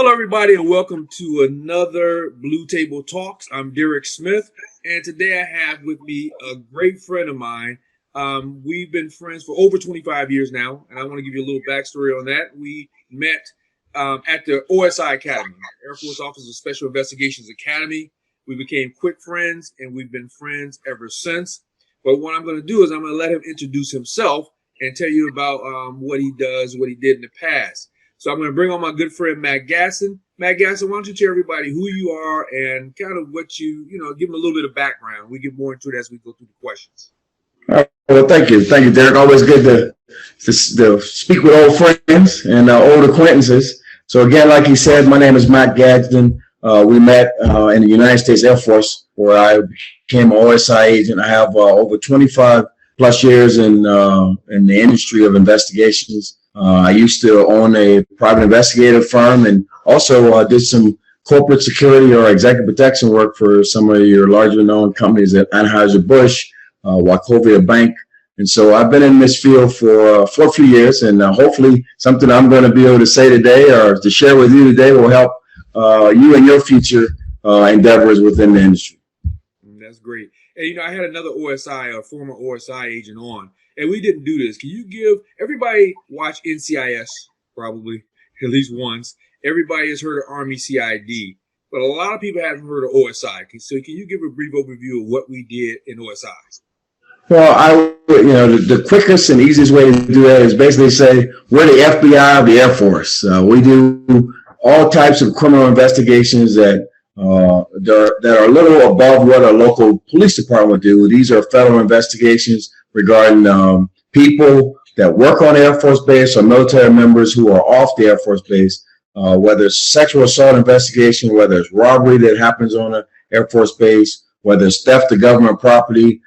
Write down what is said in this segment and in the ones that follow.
Hello, everybody, and welcome to another Blue Table Talks. I'm Derek Smith, and today I have with me a great friend of mine. We've been friends for over 25 years now, and I want to give you a little backstory on that. We met at the OSI Academy, Air Force Officer of Special Investigations Academy. We became quick friends, and we've been friends ever since. But what I'm going to do is I'm going to let him introduce himself and tell you about what he does, what he did in the past. So I'm going to bring on my good friend, Mack Gadsden. Mack Gadsden, why don't you tell everybody who you are and kind of what you give them a little bit of background. We get more into it as we go through the questions. Well, thank you, Derek. Always good to speak with old friends and old acquaintances. So again, like he said, my name is Mack Gadsden. We met in the United States Air Force, where I became an OSI agent. I have over 25 plus years in the industry of investigations. I used to own a private investigator firm and also did some corporate security or executive protection work for some of your larger known companies at Anheuser-Busch, Wachovia Bank. And so I've been in this field for a few years, and hopefully something I'm going to be able to say today or to share with you today will help you and your future endeavors within the industry. That's great. And, I had another a former OSI agent on, and we didn't do this. Can you give everybody watch NCIS probably at least once? Everybody has heard of Army CID, but a lot of people haven't heard of OSI. So can you give a brief overview of what we did in OSI? Well, the quickest and easiest way to do that is basically say we're the FBI of the Air Force. We do all types of criminal investigations that are a little above what a local police department would do. These are federal investigations regarding people that work on Air Force Base or military members who are off the Air Force Base, whether it's sexual assault investigation, whether it's robbery that happens on an Air Force Base, whether it's theft of government property,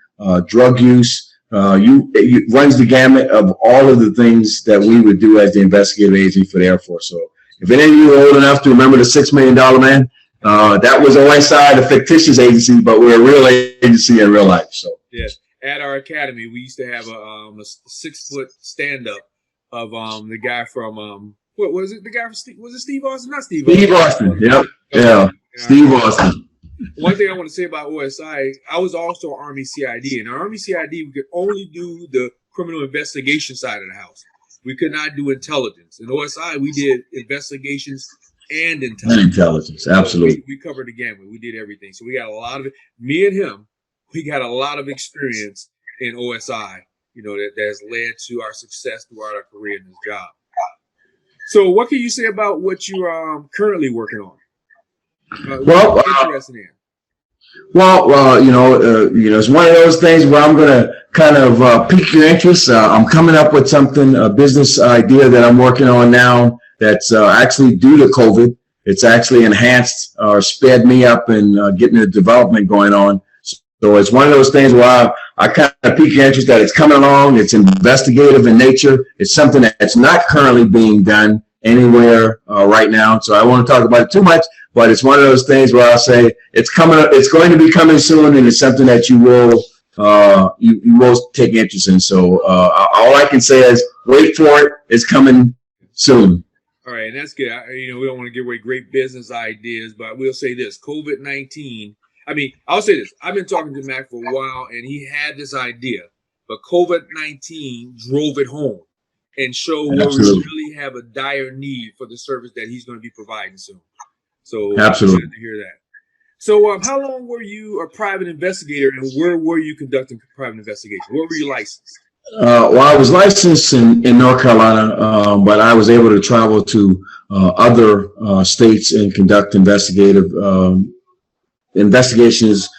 drug use. It runs the gamut of all of the things that we would do as the investigative agency for the Air Force. So if any of you are old enough to remember the $6 million man, that was OSI, the fictitious agency, but we're a real agency in real life. So yes, at our academy, we used to have a 6-foot stand-up of the guy from what was it? The guy from was it Steve Austin? Not Steve Austin. Steve Austin. Yep. Yeah. Steve Austin. One thing I want to say about OSI, I was also Army CID. And our Army CID, we could only do the criminal investigation side of the house. We could not do intelligence. In OSI, we did investigations and intelligence. Absolutely. So we covered the gamut. We did everything. So we got a lot of it. Me and him, we got a lot of experience in OSI, that has led to our success throughout our career in this job. So what can you say about what you're currently working on? Well, interested in? It's one of those things where I'm going to kind of pique your interest. I'm coming up with a business idea that I'm working on now that's actually due to COVID. It's actually enhanced or sped me up in getting the development going on. So it's one of those things where I kind of pique your interest that it's coming along. It's investigative in nature. It's something that's not currently being done anywhere right now. So I won't talk about it too much. But it's one of those things where I'll say it's going to be coming soon, and it's something that you will take interest in. So all I can say is wait for it. It's coming soon. All right, and that's good. We don't want to give away great business ideas, but we'll say this: COVID-19. I'll say this: I've been talking to Mack for a while, and he had this idea, but COVID-19 drove it home and showed where we really have a dire need for the service that he's going to be providing soon. So absolutely to hear that. So how long were you a private investigator, and where were you conducting private investigation? Where were you licensed? Well, I was licensed in North Carolina, but I was able to travel to other states and conduct investigations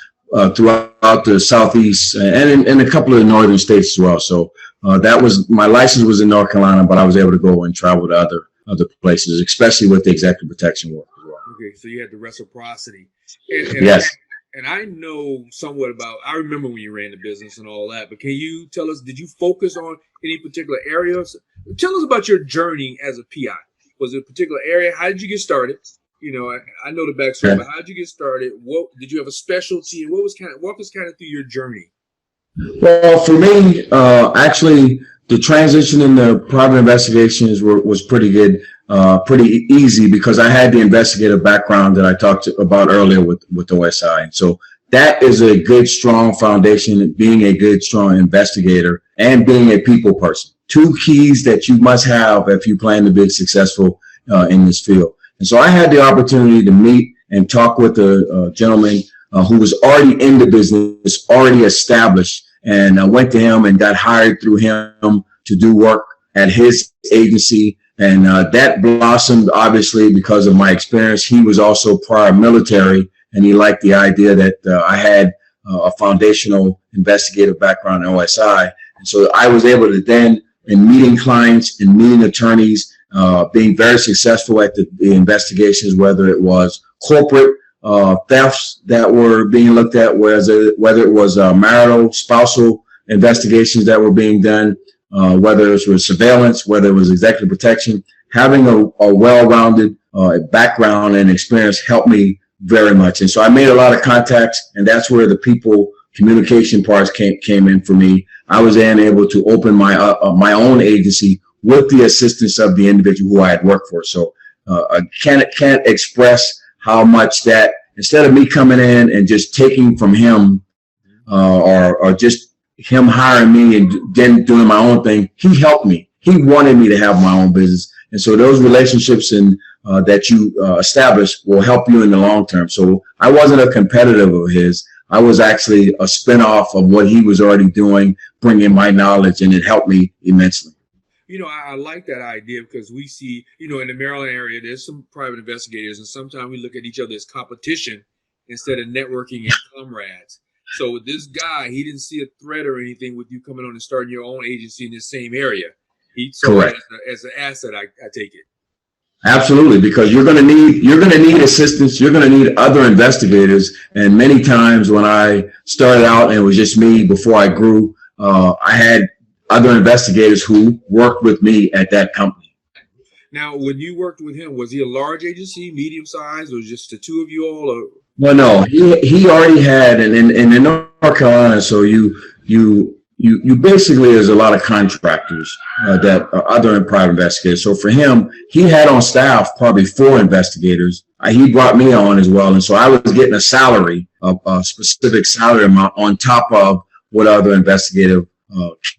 throughout the Southeast and in a couple of the northern states as well. So my license was in North Carolina, but I was able to go and travel to other places, especially with the executive protection work. Okay, so you had the reciprocity. Yes. And I know somewhat I remember when you ran the business and all that, but can you tell us, did you focus on any particular areas? Tell us about your journey as a PI. Was it a particular area? How did you get started? I know the backstory, but how did you get started? What did you have a specialty? And walk us kind of through your journey? Well, for me, actually, the transition in the private investigations was pretty good. pretty easy because I had the investigative background that I talked about earlier with OSI. And so that is a good, strong foundation, being a good, strong investigator and being a people person. Two keys that you must have if you plan to be successful in this field. And so I had the opportunity to meet and talk with a gentleman who was already in the business, already established. And I went to him and got hired through him to do work at his agency. And that blossomed, obviously, because of my experience. He was also prior military, and he liked the idea that I had a foundational investigative background in OSI. And so I was able to then, in meeting clients and meeting attorneys, being very successful at the investigations, whether it was corporate thefts that were being looked at, whether it was marital, spousal investigations that were being done, whether it was surveillance, whether it was executive protection. Having a well-rounded background and experience helped me very much. And so I made a lot of contacts, and that's where the people communication parts came in for me. I was then able to open my own agency with the assistance of the individual who I had worked for. So I can't express how much that, instead of me coming in and just taking from him or just him hiring me and then doing my own thing, he helped me. He wanted me to have my own business. And so those relationships and that you establish will help you in the long term. So I wasn't a competitive of his. I was actually a spinoff of what he was already doing, bringing my knowledge, and it helped me immensely. You know, I like that idea because we see, you know, in the Maryland area, there's some private investigators, and sometimes we look at each other as competition instead of networking and comrades. So with this guy, he didn't see a threat or anything with you coming on and starting your own agency in the same area. He saw it as an asset. I take it. Absolutely, because you're going to need assistance. You're going to need other investigators. And many times when I started out and it was just me before I grew, I had other investigators who worked with me at that company. Now, when you worked with him, was he a large agency, medium size, or just the two of you all? Or? Well, no, he already had, and in North Carolina, so you basically, there's a lot of contractors that are other private investigators. So for him, he had on staff probably 4 investigators. He brought me on as well. And so I was getting a salary, a specific salary amount on top of what other investigative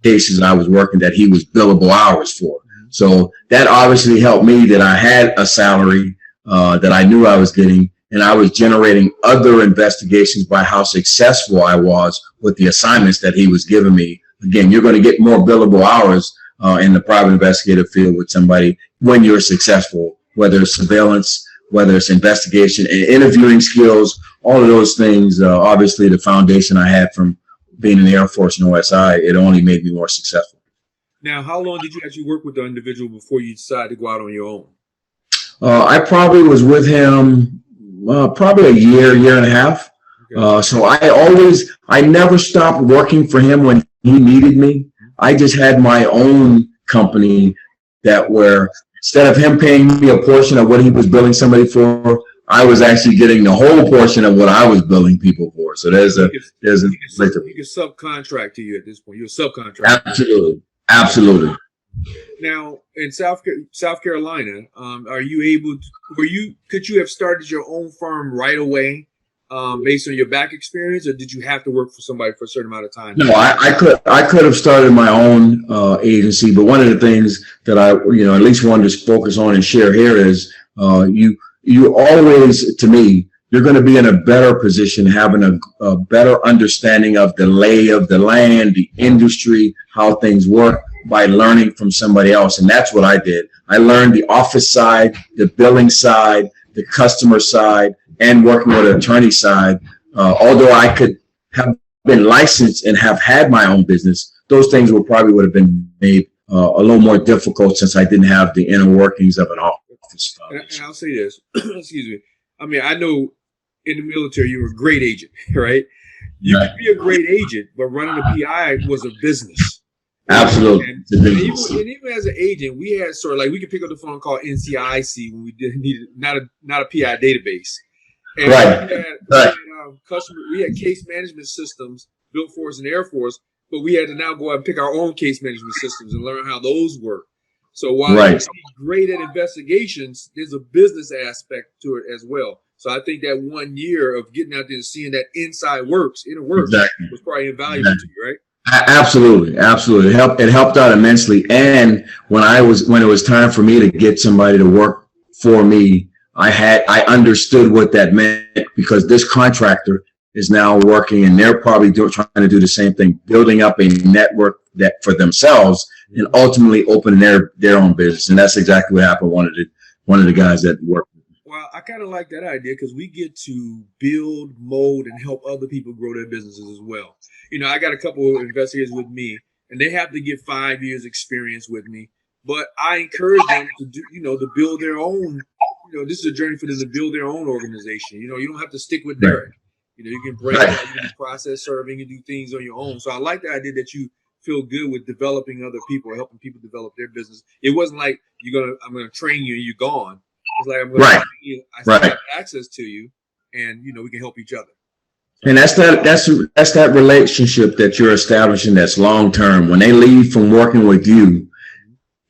cases I was working that he was billable hours for. So that obviously helped me that I had a salary that I knew I was getting, and I was generating other investigations by how successful I was with the assignments that he was giving me. Again, you're going to get more billable hours in the private investigative field with somebody when you're successful, whether it's surveillance, whether it's investigation and interviewing skills, all of those things. Obviously, the foundation I had from being in the Air Force and OSI, it only made me more successful. Now, how long did you actually work with the individual before you decided to go out on your own? I probably was with him probably a year and a half. Okay. So I never stopped working for him when he needed me. I just had my own company that where instead of him paying me a portion of what he was billing somebody for, I was actually getting the whole portion of what I was billing people for. So there's a he can subcontract to you at this point. You're a subcontractor. Absolutely. Now, in South Carolina, are you able to, could you have started your own firm right away based on your back experience, or did you have to work for somebody for a certain amount of time? No, I could have started my own agency, but one of the things that I at least wanted to focus on and share here is you always, to me, you're going to be in a better position having a better understanding of the lay of the land, the industry, how things work by learning from somebody else. And that's what I did. I learned the office side, the billing side, the customer side, and working with an attorney side. Although I could have been licensed and have had my own business, those things would have been made a little more difficult since I didn't have the inner workings of an office. And I'll say this, excuse me. I mean, I know in the military, you were a great agent, right? You could be a great agent, but running a PI was a business. Absolutely. And even as an agent, we had sort of like, we could pick up the phone and call NCIC when we needed not a PI database. And we had case management systems built for us in the Air Force, but we had to now go out and pick our own case management systems and learn how those work. So while you be great at investigations, there's a business aspect to it as well. So I think that 1 year of getting out there and seeing that inside works, inner works, was probably invaluable to you, right? Absolutely, absolutely. It helped out immensely. And when it was time for me to get somebody to work for me, I understood what that meant, because this contractor is now working, and they're probably trying to do the same thing, building up a network that for themselves, and ultimately opening their own business. And that's exactly what happened. One of the guys that worked. Well, I kind of like that idea, because we get to build, mold, and help other people grow their businesses as well. You know, I got a couple of investigators with me, and they have to get 5 years experience with me. But I encourage them to do, to build their own. This is a journey for them to build their own organization. You don't have to stick with Derek. You can break out, you can do process serving, and do things on your own. So I like the idea that you feel good with developing other people, helping people develop their business. It wasn't like I'm gonna train you and you're gone. It's like I'm gonna train you. I still have access to you, and we can help each other. And that's that relationship that you're establishing that's long term. When they leave from working with you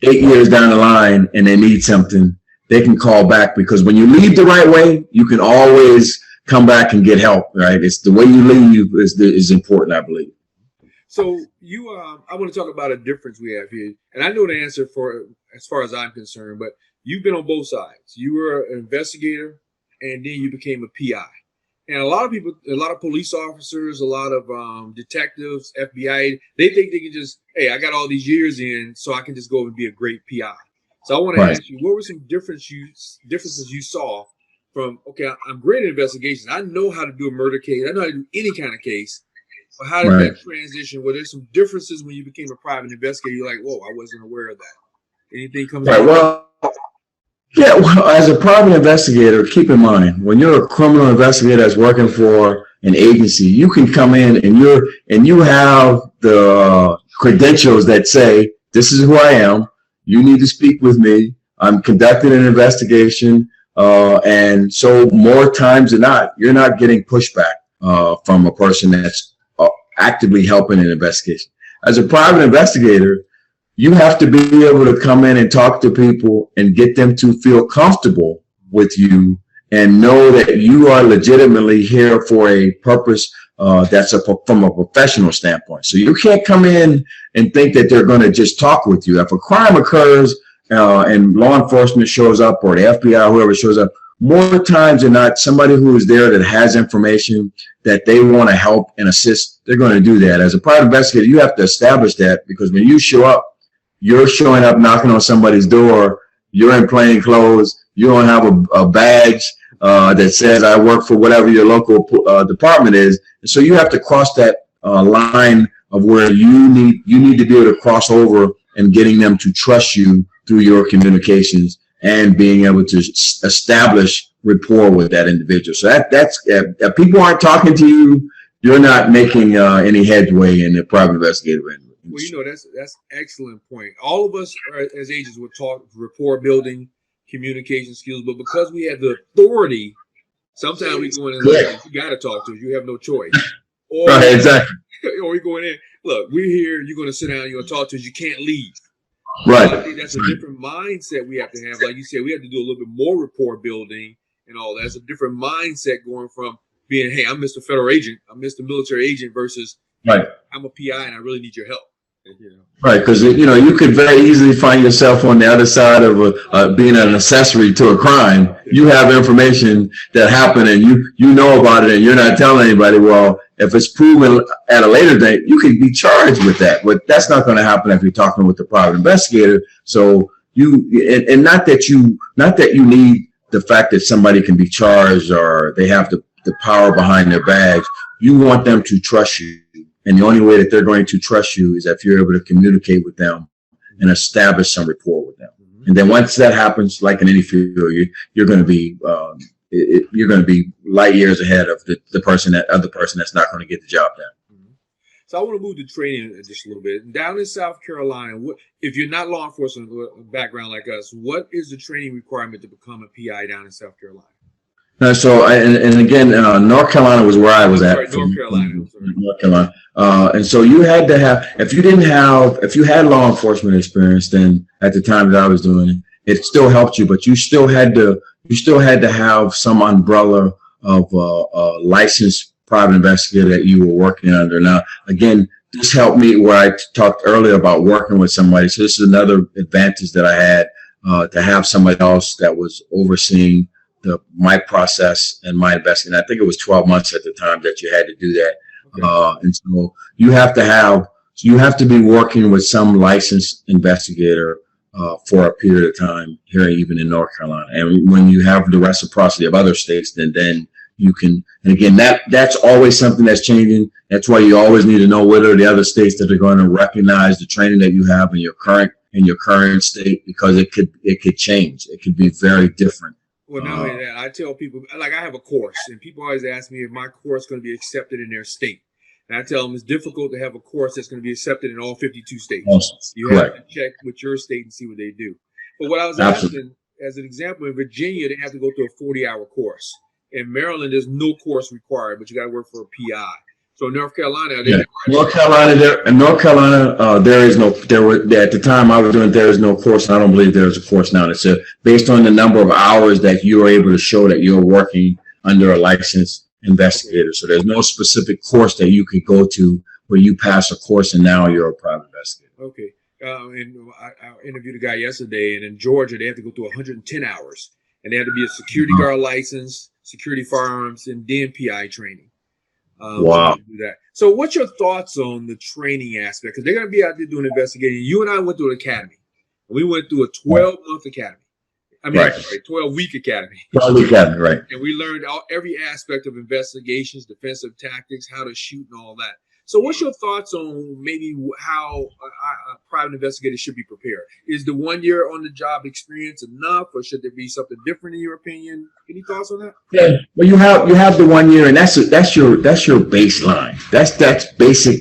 8 years down the line and they need something, they can call back, because when you leave the right way, you can always come back and get help, right? It's the way you leave is important, I believe. So I want to talk about a difference we have here, and I know the answer for as far as I'm concerned, but you've been on both sides. You were an investigator, and then you became a PI. And a lot of people, a lot of police officers, a lot of detectives, FBI, they think they can just, hey, I got all these years in, so I can just go and be a great PI. So I want to ask you, what were some differences you saw from, okay, I'm great at investigations. I know how to do a murder case. I know how to do any kind of case. But how did that transition? Were there some differences when you became a private investigator? You're like, whoa, I wasn't aware of that. Anything comes up? Well, as a private investigator, keep in mind, when you're a criminal investigator that's working for an agency, you can come in and you have the credentials that say, this is who I am. You need to speak with me. I'm conducting an investigation. And so more times than not, you're not getting pushback from a person that's actively helping an investigation. As a private investigator, you have to be able to come in and talk to people and get them to feel comfortable with you and know that you are legitimately here for a purpose that's from a professional standpoint. So you can't come in and think that they're going to just talk with you. If a crime occurs and law enforcement shows up, or the FBI, whoever shows up, more times than not, somebody who is there that has information that they want to help and assist, they're going to do that. As a private investigator, you have to establish that, because when you show up, you're showing up knocking on somebody's door, you're in plain clothes, you don't have a badge that says I work for whatever your local department is. And so you have to cross that line of where you need to be able to cross over and getting them to trust you through your communications and being able to establish rapport with that individual. So that's if people aren't talking to you, you're not making any headway in the private investigative end. Well, that's excellent point. All of us as agents would talk rapport building, communication skills, but because we have the authority, sometimes we go in and look, you got to talk to us. You have no choice. Or, exactly. Or we going in, look, we're here. You're going to sit down. You're going to talk to us. You can't leave. Right. So I think that's a different mindset we have to have. Like you said, we have to do a little bit more rapport building and all that. It's a different mindset going from being, hey, I'm Mr. Federal Agent, I'm Mr. Military Agent, versus I'm a PI and I really need your help. Right, because you could very easily find yourself on the other side of being an accessory to a crime. You have information that happened and you know about it and you're not telling anybody. Well, if it's proven at a later date, you could be charged with that. But that's not going to happen if you're talking with the private investigator. So not that you need the fact that somebody can be charged or they have the power behind their badge. You want them to trust you. And the only way that they're going to trust you is if you're able to communicate with them and establish some rapport with them. Mm-hmm. And then once that happens, like in any field, you're going to be light years ahead of the other person that's not going to get the job done. Mm-hmm. So I want to move to training just a little bit. Down in South Carolina, if you're not law enforcement background like us, what is the training requirement to become a PI down in South Carolina? And again, North Carolina was where I was at. North Carolina. North Carolina. And so you had to have, if you had law enforcement experience, then at the time that I was doing it, it still helped you, but you still had to have some umbrella of a licensed private investigator that you were working under. Now, again, this helped me where I talked earlier about working with somebody. So this is another advantage that I had, to have somebody else that was overseeing my process and my investing. I think it was 12 months at the time that you had to do that. Okay. And so you have to be working with some licensed investigator for a period of time here, even in North Carolina. And when you have the reciprocity of other states, then you can. And again, that's always something that's changing. That's why you always need to know what are the other states that are going to recognize the training that you have in your current state, because it could change. It could be very different. Well, not only that, I tell people, like, I have a course, and people always ask me if my course is going to be accepted in their state. And I tell them it's difficult to have a course that's going to be accepted in all 52 states. Awesome. You have to check with your state and see what they do. But what I was asking, as an example, in Virginia, they have to go through a 40-hour course. In Maryland, there's no course required, but you got to work for a PI. So North Carolina, North Carolina, there is no. At the time I was doing, there is no course, and I don't believe there is a course now. It's based on the number of hours that you are able to show that you're working under a licensed investigator. So there's no specific course that you could go to where you pass a course and now you're a private investigator. Okay. And I interviewed a guy yesterday, and in Georgia they have to go through 110 hours, and they have to be a security guard license, security firearms, and then PI training. Wow. Do that. So what's your thoughts on the training aspect? Because they're going to be out there doing investigating. You and I went through an academy. We went through a 12-month academy. I mean, right. 12-week academy. 12-week academy, right. And we learned every aspect of investigations, defensive tactics, how to shoot and all that. So what's your thoughts on maybe how a private investigator should be prepared? Is the 1 year on the job experience enough, or should there be something different in your opinion? Any thoughts on that? Yeah, well, you have the 1 year, and that's your baseline. That's basic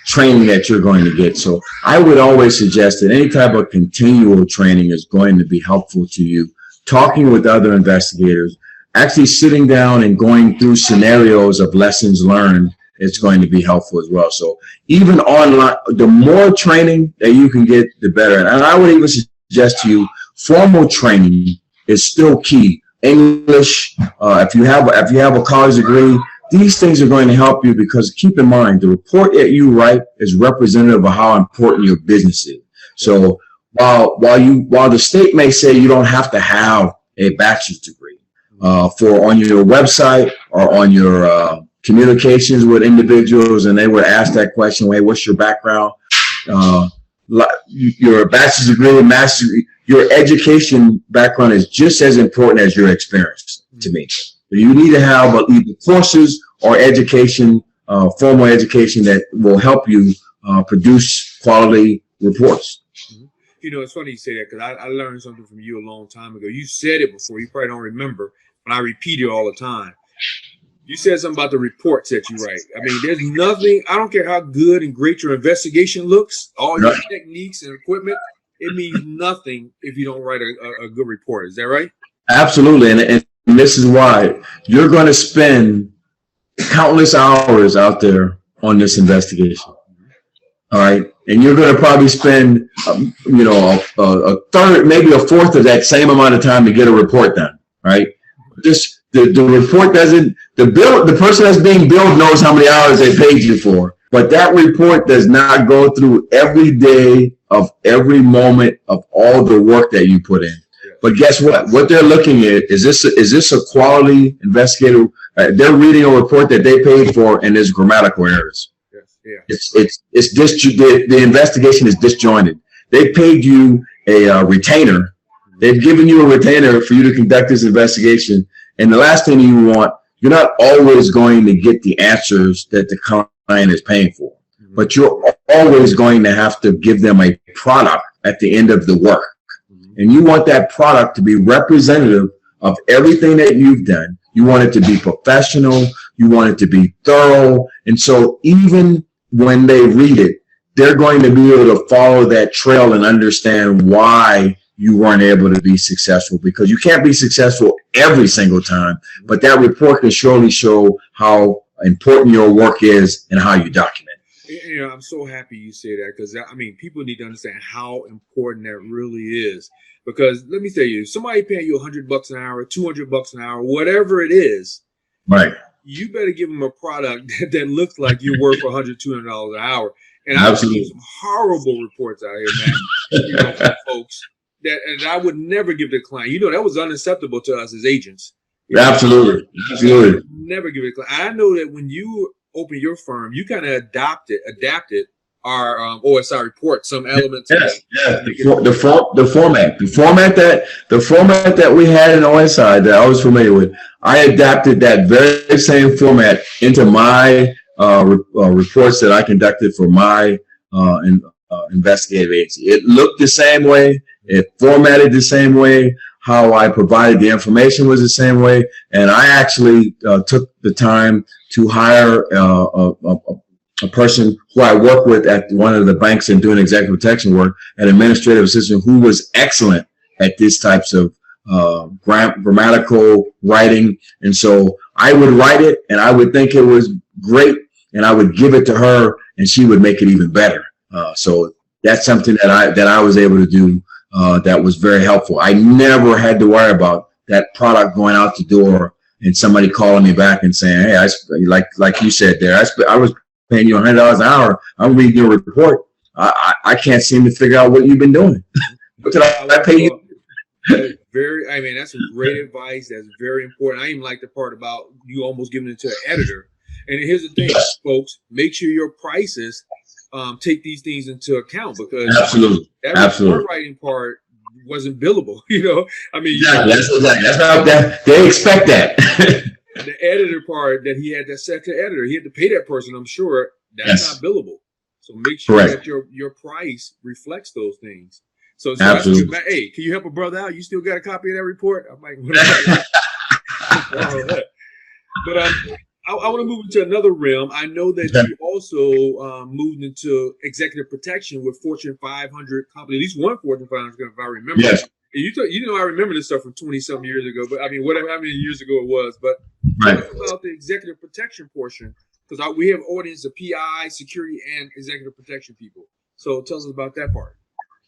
training that you're going to get. So I would always suggest that any type of continual training is going to be helpful to you. Talking with other investigators, actually sitting down and going through scenarios of lessons learned, it's going to be helpful as well. So even online, the more training that you can get, the better. And I would even suggest to you, formal training is still key. English, if you have a college degree, these things are going to help you, because keep in mind, the report that you write is representative of how important your business is. So while the state may say you don't have to have a bachelor's degree, on your website or on your communications with individuals, and they would ask that question, hey, what's your background? Your bachelor's degree, master's degree, your education background is just as important as your experience to me. You need to have either courses or education, formal education that will help you produce quality reports. You know, it's funny you say that, because I learned something from you a long time ago. You said it before, you probably don't remember, but I repeat it all the time. You said something about the reports that you write. I mean, there's nothing, I don't care how good and great your investigation looks, all your techniques and equipment, it means nothing if you don't write a good report. Is that right? Absolutely. And this is why you're going to spend countless hours out there on this investigation. All right. And you're going to probably spend, a third, maybe a fourth of that same amount of time to get a report done. Right. The report doesn't, the person that's being billed knows how many hours they paid you for, but that report does not go through every day of every moment of all the work that you put in. But guess what? What they're looking at is this a quality investigator? They're reading a report that they paid for, and there's grammatical errors. Yes. Yeah. The investigation is disjointed. They paid you a retainer. They've given you a retainer for you to conduct this investigation. And the last thing you want, you're not always going to get the answers that the client is paying for, but you're always going to have to give them a product at the end of the work. And you want that product to be representative of everything that you've done. You want it to be professional. You want it to be thorough. And so even when they read it, they're going to be able to follow that trail and understand why you weren't able to be successful, because you can't be successful every single time, but that report can surely show how important your work is and how you document. You know, I'm so happy you say that, because I mean, people need to understand how important that really is. Because let me tell you, if somebody paying you $100 an hour, $200 an hour, whatever it is, right? You better give them a product that looks like you're worth $100, $200 an hour. And I've seen some horrible reports out here, man, you know, from folks that, and I would never give the client. You know, that was unacceptable to us as agents. Absolutely. Absolutely. Never give it a client. I know that when you open your firm, you kind of adapted our OSI report, some elements. Yes, yes. The format that we had in OSI that I was familiar with, I adapted that very same format into my reports that I conducted for my investigative agency. It looked the same way. It formatted the same way. How I provided the information was the same way. And I actually took the time to hire a person who I work with at one of the banks and doing executive protection work, an administrative assistant who was excellent at these types of grammatical writing. And so I would write it and I would think it was great and I would give it to her and she would make it even better. So that's something that I was able to do that was very helpful. I never had to worry about that product going out the door and somebody calling me back and saying, hey, like you said there, I was paying you $100 an hour. I'm reading your report. I can't seem to figure out what you've been doing. What did I pay you? I mean, that's some great advice. That's very important. I even like the part about you almost giving it to an editor. And here's the thing, report make sure your prices take these things into account, because that report writing part wasn't billable. You know, I mean, that's not that they expect that. The editor part that he had, that second editor, he had to pay that person. I'm sure that's not billable. So make sure that your price reflects those things. So absolutely. Hey, can you help a brother out? You still got a copy of that report? I'm like, but I want to move into another realm. I know that you also moved into executive protection with Fortune 500 company, at least one Fortune 500, if I remember. Yes. And you know, I remember this stuff from 20-some years ago, but I mean, whatever, how many years ago it was. But talk about the executive protection portion, because we have audience of PI, security, and executive protection people. So tell us about that part.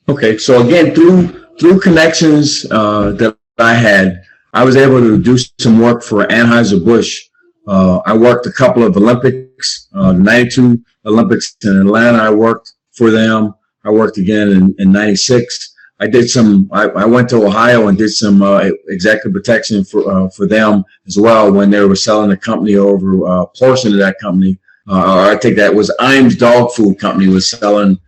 Okay, so again, through connections that I had, I was able to do some work for Anheuser-Busch. I worked a couple of Olympics, 92 Olympics in Atlanta. I worked for them. I worked again in 96. I did I went to Ohio and did some executive protection for them as well when they were selling the company over a portion of that company. Or I think that was Iams Dog Food Company was selling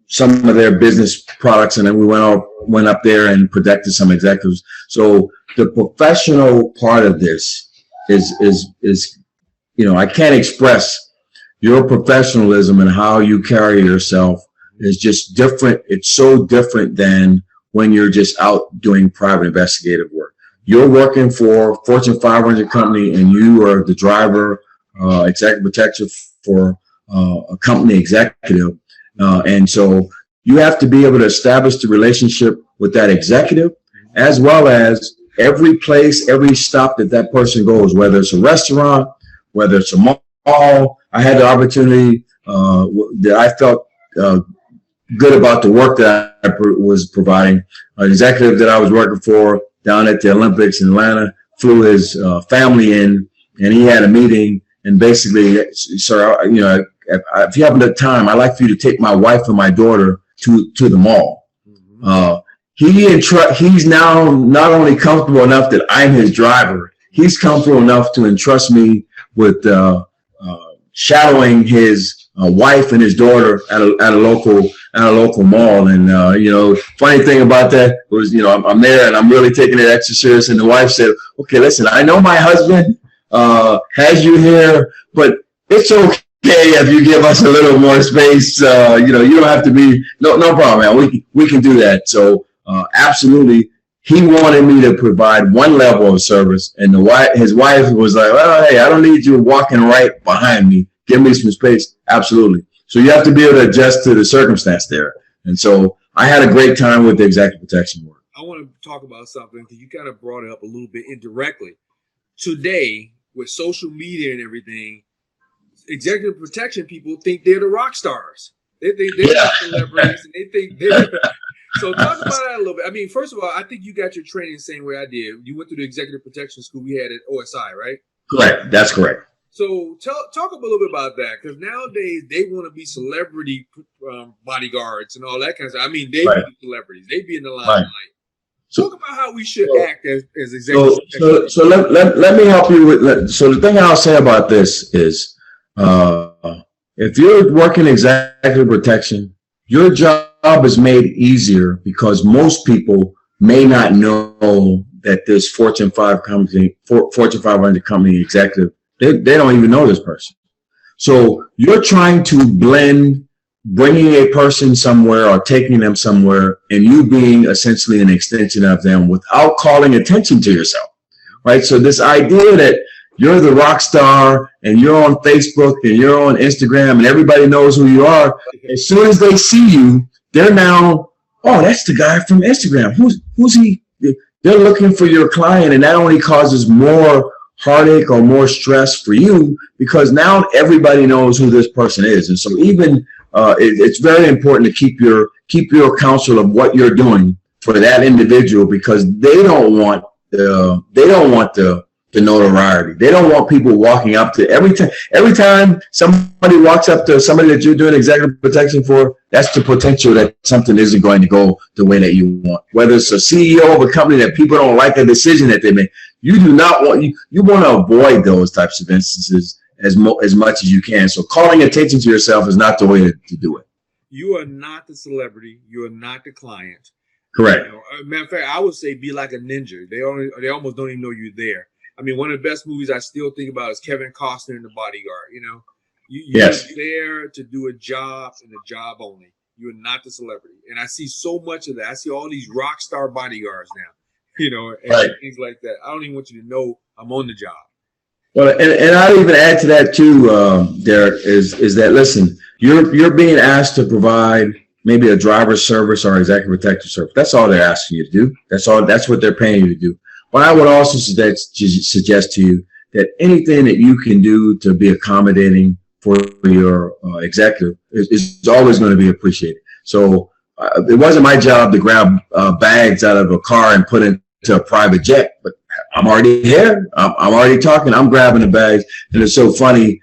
some of their business products, and then we went up there and protected some executives. So the professional part of this is you know, I can't express your professionalism and how you carry yourself is just different. It's so different than when you're just out doing private investigative work. You're working for Fortune 500 company and you are the driver, executive protector for a company executive. And so you have to be able to establish the relationship with that executive, as well as every place, every stop that person goes, whether it's a restaurant, whether it's a mall. I had the opportunity that I felt good about the work that I was providing. An executive that I was working for down at the Olympics in Atlanta flew his family in, and he had a meeting. And basically, sir, you know, if you have the time, I'd like for you to take my wife and my daughter to the mall. He's now not only comfortable enough that I'm his driver, he's comfortable enough to entrust me with shadowing his wife and his daughter at a local mall. And you know, funny thing about that was, you know, I'm there and I'm really taking it extra serious. And the wife said, "Okay, listen, I know my husband has you here, but it's okay if you give us a little more space. You know, you don't have to be no problem, man. We can do that." So absolutely, he wanted me to provide one level of service, and his wife was like, "Well, hey, I don't need you walking right behind me. Give me some space." Absolutely. So you have to be able to adjust to the circumstance there. And so I had a great time with the executive protection work. I want to talk about something because you kind of brought it up a little bit indirectly. Today, with social media and everything, executive protection people think they're the rock stars. They think they're the celebrities, and they think they're. So talk about that a little bit. I mean, first of all, I think you got your training the same way I did. You went through the executive protection school we had at OSI, right? Correct. That's correct. So talk a little bit about that, because nowadays they want to be celebrity bodyguards and all that kind of stuff. I mean, they be the celebrities. They be in the limelight. Talk about how we should act as executive protection. So let me help you with. So the thing I'll say about this is, if you're working executive protection, your job is made easier because most people may not know that this Fortune 500 company executive, they don't even know this person. So you're trying to blend bringing a person somewhere or taking them somewhere and you being essentially an extension of them without calling attention to yourself, right? So this idea that you're the rock star and you're on Facebook and you're on Instagram and everybody knows who you are, as soon as they see you, they're now, oh, that's the guy from Instagram. Who's he? They're looking for your client, and that only causes more heartache or more stress for you because now everybody knows who this person is. And so even it's very important to keep your counsel of what you're doing for that individual, because they don't want the notoriety. They don't want people walking up to every time somebody walks up to somebody that you're doing executive protection for, that's the potential that something isn't going to go the way that you want. Whether it's a CEO of a company that people don't like a decision that they make, you do not want, you want to avoid those types of instances as much as you can. So calling attention to yourself is not the way to do it. You are not the celebrity. You are not the client. Correct. Matter of fact, I would say be like a ninja. They almost don't even know you're there. I mean, one of the best movies I still think about is Kevin Costner in The Bodyguard. You know, you're there to do a job and a job only. You're not the celebrity. And I see so much of that. I see all these rock star bodyguards now, you know, and things like that. I don't even want you to know I'm on the job. Well, and I'd even add to that too, Derek, is that, listen, you're being asked to provide maybe a driver's service or executive protective service. That's all they're asking you to do. That's what they're paying you to do. But I would also suggest to you that anything that you can do to be accommodating for your executive is always going to be appreciated. So it wasn't my job to grab bags out of a car and put into a private jet, but I'm already here. I'm already talking. I'm grabbing the bags. And it's so funny.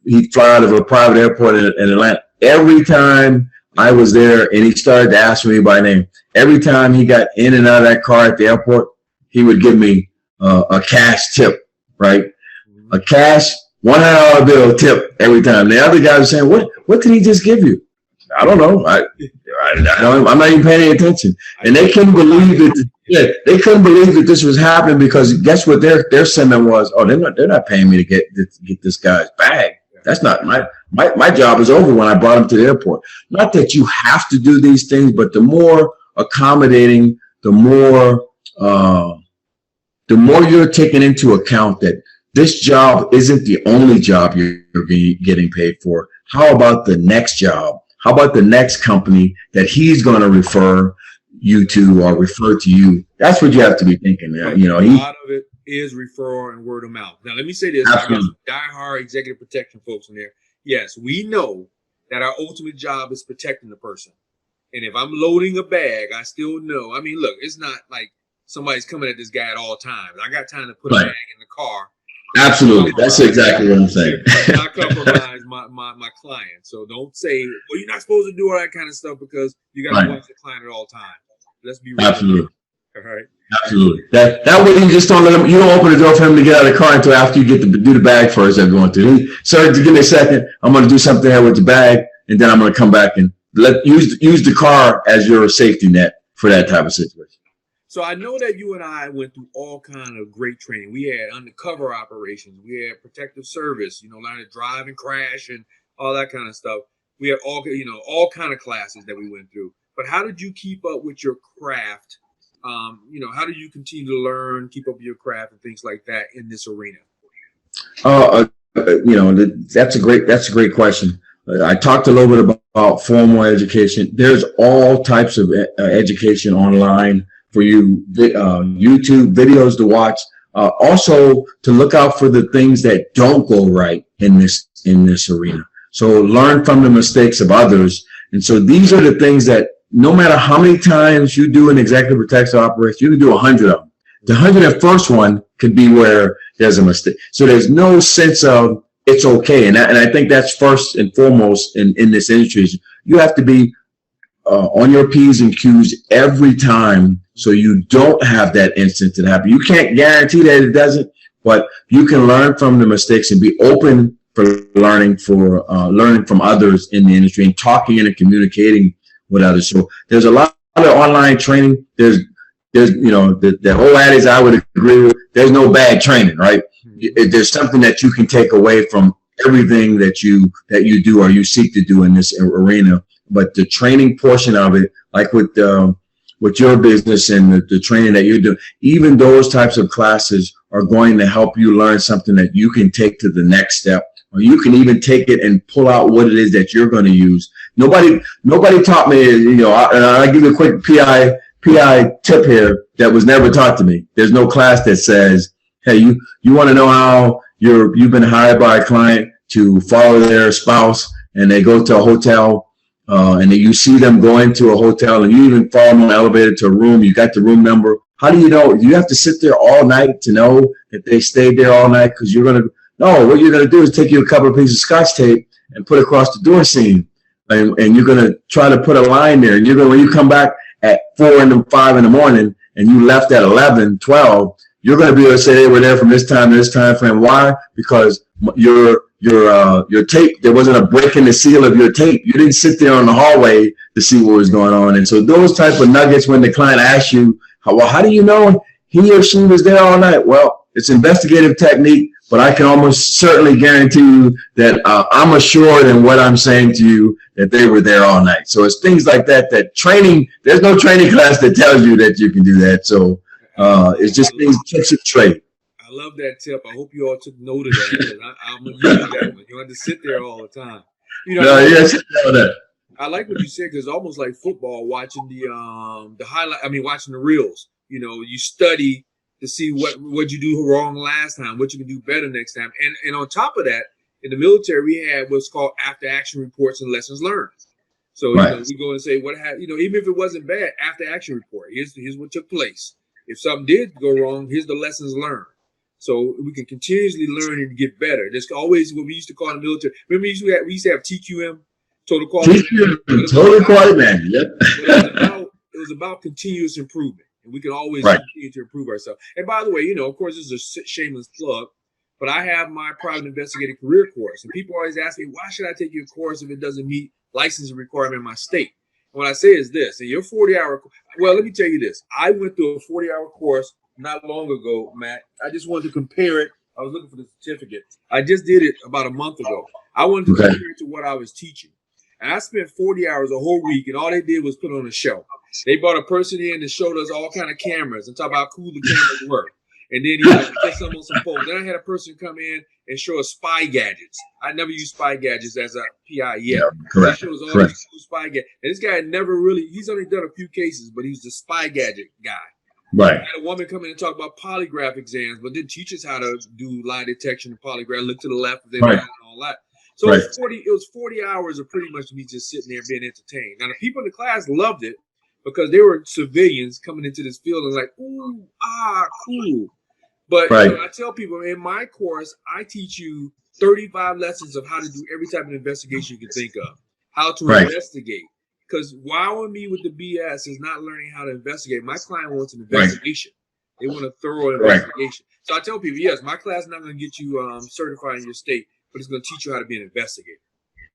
He'd fly out of a private airport in Atlanta. Every time I was there and he started to ask me by name, every time he got in and out of that car at the airport, he would give me a cash tip, right? A cash $100 bill tip every time. The other guy was saying, what did he just give you? I don't know. I'm not even paying any attention. And they couldn't believe it. Yeah, they couldn't believe that this was happening, because guess what their sentiment was? Oh, they're not paying me to get this guy's bag. That's not my job is over when I brought him to the airport. Not that you have to do these things, but the more accommodating, the more you're taking into account that this job isn't the only job you're getting paid for. How about the next job? How about the next company that he's going to refer you to or refer to you? That's what you have to be thinking. You know, a lot of it is referral and word of mouth. Now, let me say this. I got some diehard executive protection folks in there. Yes, we know that our ultimate job is protecting the person. And if I'm loading a bag, I still know. I mean, look, it's not like somebody's coming at this guy at all times. I got time to put a bag in the car. Absolutely. That's exactly what I'm saying. Not compromise my client. So don't say, well, you're not supposed to do all that kind of stuff, because you got to watch the client at all times. Let's be real. Absolutely. All right. Absolutely. That way you just don't let him, you don't open the door for him to get out of the car until after you get to do the bag first. Everyone to, sir, give me a second. I'm going to do something here with the bag, and then I'm going to come back and use the car as your safety net for that type of situation. So I know that you and I went through all kind of great training. We had undercover operations. We had protective service, you know, learning to drive and crash and all that kind of stuff. We had all kind of classes that we went through. But how did you keep up with your craft? How do you continue to learn, keep up with your craft and things like that in this arena? That's a great question. I talked a little bit about formal education. There's all types of education online for you, YouTube videos to watch. Also to look out for the things that don't go right in this arena. So learn from the mistakes of others. And so these are the things that no matter how many times you do an executive protection operation, you can do 100 of them. The 101st one could be where there's a mistake. So there's no sense of it's okay. And I think that's first and foremost in this industry. You have to be on your P's and Q's every time so you don't have that instance that happen. You can't guarantee that it doesn't, but you can learn from the mistakes and be open for learning from others in the industry and talking and communicating with others. So there's a lot of online training. There's the whole adage I would agree with. There's no bad training, right? There's something that you can take away from everything that you do or you seek to do in this arena. But the training portion of it, like with your business and the training that you're doing, even those types of classes are going to help you learn something that you can take to the next step, or you can even take it and pull out what it is that you're going to use. Nobody taught me, and I'll give you a quick PI tip here that was never taught to me. There's no class that says, hey, you want to know how you've been hired by a client to follow their spouse and they go to a hotel, and then you see them go into a hotel and you even follow them on the elevator to a room. You got the room number. How do you know? You have to sit there all night to know that they stayed there all night? Because what you're going to do is take you a couple of pieces of Scotch tape and put across the door seam. And you're going to try to put a line there. And when you come back at 4 and 5 in the morning and you left at 11, 12, you're going to be able to say they were there from this time to this time frame. Why? Because your tape, there wasn't a break in the seal of your tape. You didn't sit there on the hallway to see what was going on. And so those type of nuggets, when the client asks you, how do you know he or she was there all night? Well, it's investigative technique, but I can almost certainly guarantee you that I'm assured in what I'm saying to you that they were there all night. So it's things like that training, there's no training class that tells you that you can do that. So it's just tips of trade. I love that tip. I hope you all took note of that. I'm going to use that one. You have to sit there all the time. I like what you said, because it's almost like football, watching the highlight. I mean, watching the reels. You study to see what you do wrong last time, what you can do better next time. And on top of that, in the military, we had what's called after action reports and lessons learned. So right. We go and say what happened. Even if it wasn't bad, after action report. Here's what took place. If something did go wrong, here's the lessons learned. So we can continuously learn and get better. There's always what we used to call in the military. Remember, we used to have TQM, total quality. Total quality man. Yep. It was about continuous improvement, and we can always continue to improve ourselves. And by the way, of course, this is a shameless plug, but I have my private investigator career course, and people always ask me, why should I take your course if it doesn't meet licensing requirement in my state? And what I say is this: in your 40-hour, well, let me tell you this. I went through a 40-hour course not long ago, Matt. I just wanted to compare it. I was looking for the certificate. I just did it about a month ago. I wanted to compare it to what I was teaching. And I spent 40 hours a whole week, and all they did was put on a show. They brought a person in and showed us all kind of cameras and talk about how cool the cameras were. And then put some on some phones. Then I had a person come in and show us spy gadgets. I never used spy gadgets as a PI yet. Yeah, correct. He shows all these cool spy gadgets. And this guy had he's only done a few cases, but he's the spy gadget guy. Right. I had a woman come in and talk about polygraph exams, but didn't teach us how to do lie detection and polygraph, look to the left if they lie and all that. So it was 40 hours of pretty much me just sitting there being entertained. Now, the people in the class loved it because they were civilians coming into this field and like, ooh, cool. But I tell people in my course, I teach you 35 lessons of how to do every type of investigation you can think of, how to investigate. Because wowing me with the BS is not learning how to investigate. My client wants an investigation. They want a thorough investigation. So I tell people, yes, my class is not going to get you certified in your state, but it's going to teach you how to be an investigator.